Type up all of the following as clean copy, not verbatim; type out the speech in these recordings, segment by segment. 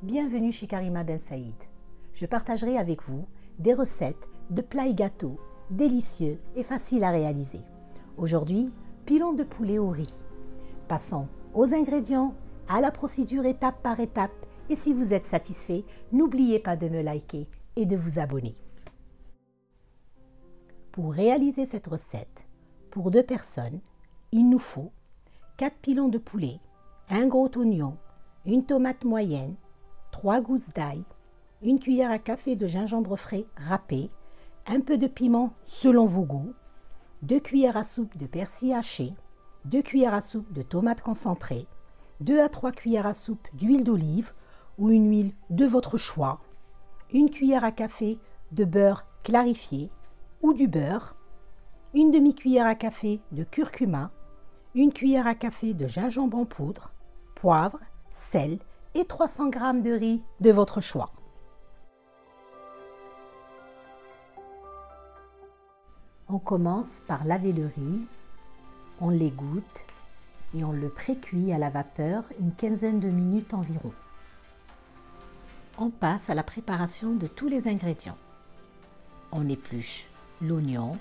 bienvenue chez Karima Ben Saïd. Je partagerai avec vous des recettes de plats et gâteaux délicieux et faciles à réaliser. Aujourd'hui, pilon de poulet au riz. Passons aux ingrédients, à la procédure étape par étape et si vous êtes satisfait, n'oubliez pas de me liker et de vous abonner. Pour réaliser cette recette, pour 2 personnes, il nous faut 4 pilons de poulet, un gros oignon, une tomate moyenne, 3 gousses d'ail, une cuillère à café de gingembre frais râpé, un peu de piment selon vos goûts, 2 cuillères à soupe de persil haché, 2 cuillères à soupe de tomates concentrées, 2 à 3 cuillères à soupe d'huile d'olive ou une huile de votre choix, une cuillère à café de beurre clarifié ou du beurre, une demi-cuillère à café de curcuma, une cuillère à café de gingembre en poudre, poivre, sel et 300 g de riz de votre choix. On commence par laver le riz, on l'égoutte et on le pré-cuit à la vapeur une quinzaine de minutes environ. On passe à la préparation de tous les ingrédients. On épluche l'oignon,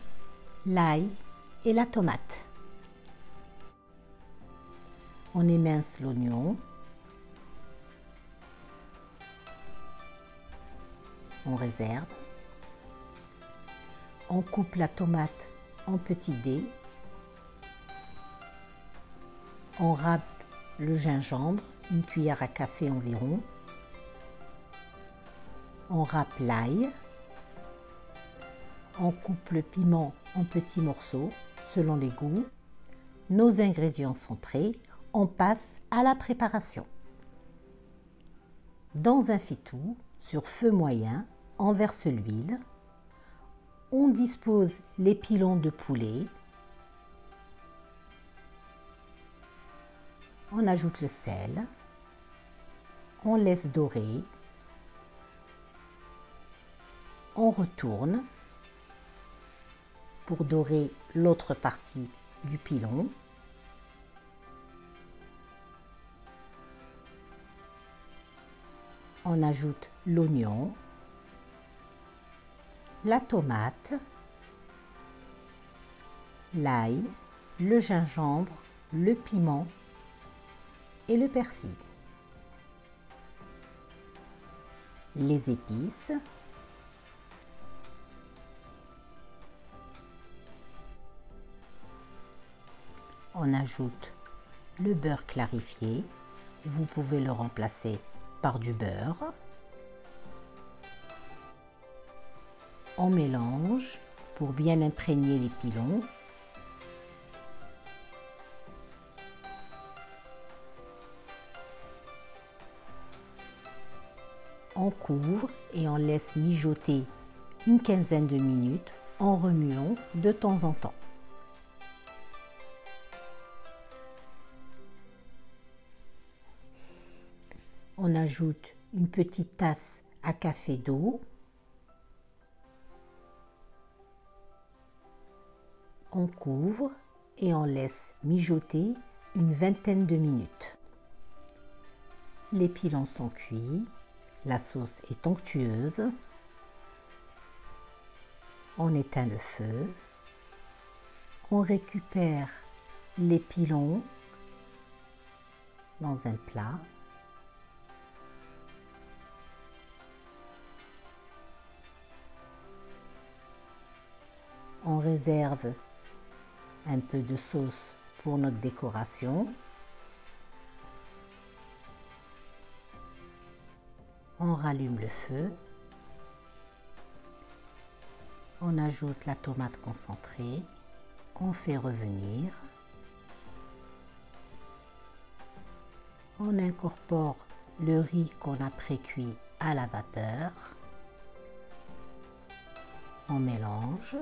l'ail et la tomate. On émince l'oignon. On réserve. On coupe la tomate en petits dés. On râpe le gingembre, une cuillère à café environ. On râpe l'ail. On coupe le piment en petits morceaux selon les goûts. Nos ingrédients sont prêts. On passe à la préparation. Dans un faitout, sur feu moyen, on verse l'huile. On dispose les pilons de poulet. On ajoute le sel. On laisse dorer. On retourne pour dorer l'autre partie du pilon. On ajoute l'oignon, la tomate, l'ail, le gingembre, le piment et le persil. Les épices, on ajoute le beurre clarifié, vous pouvez le remplacer par du beurre. On mélange pour bien imprégner les pilons. On couvre et on laisse mijoter une quinzaine de minutes en remuant de temps en temps. On ajoute une petite tasse à café d'eau. On couvre et on laisse mijoter une vingtaine de minutes. Les pilons sont cuits, la sauce est onctueuse. On éteint le feu. On récupère les pilons dans un plat. On réserve un peu de sauce pour notre décoration. On rallume le feu. On ajoute la tomate concentrée. On fait revenir. On incorpore le riz qu'on a pré-cuit à la vapeur. On mélange.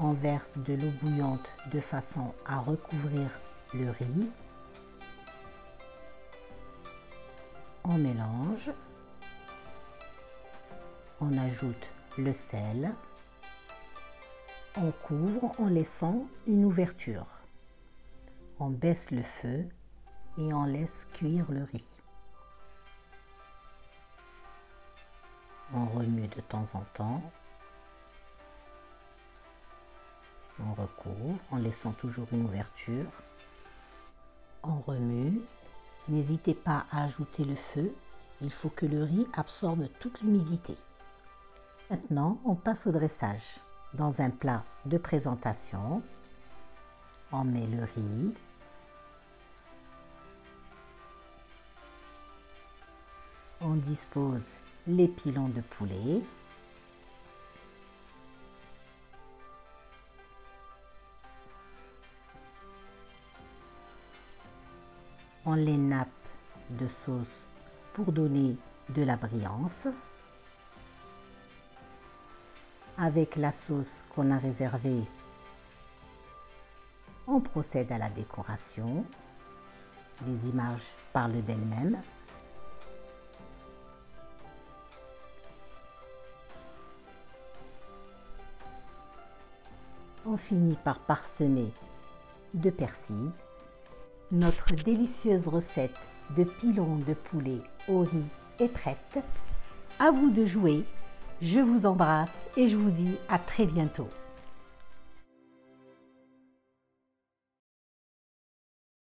On verse de l'eau bouillante de façon à recouvrir le riz. On mélange. On ajoute le sel. On couvre en laissant une ouverture. On baisse le feu et on laisse cuire le riz. On remue de temps en temps. On recouvre en laissant toujours une ouverture. On remue. N'hésitez pas à ajouter le feu. Il faut que le riz absorbe toute l'humidité. Maintenant, on passe au dressage. Dans un plat de présentation, on met le riz. On dispose les pilons de poulet. On les nappe de sauce pour donner de la brillance. Avec la sauce qu'on a réservée, on procède à la décoration. Les images parlent d'elles-mêmes. On finit par parsemer de persil. Notre délicieuse recette de pilons de poulet au riz est prête. À vous de jouer. Je vous embrasse et je vous dis à très bientôt.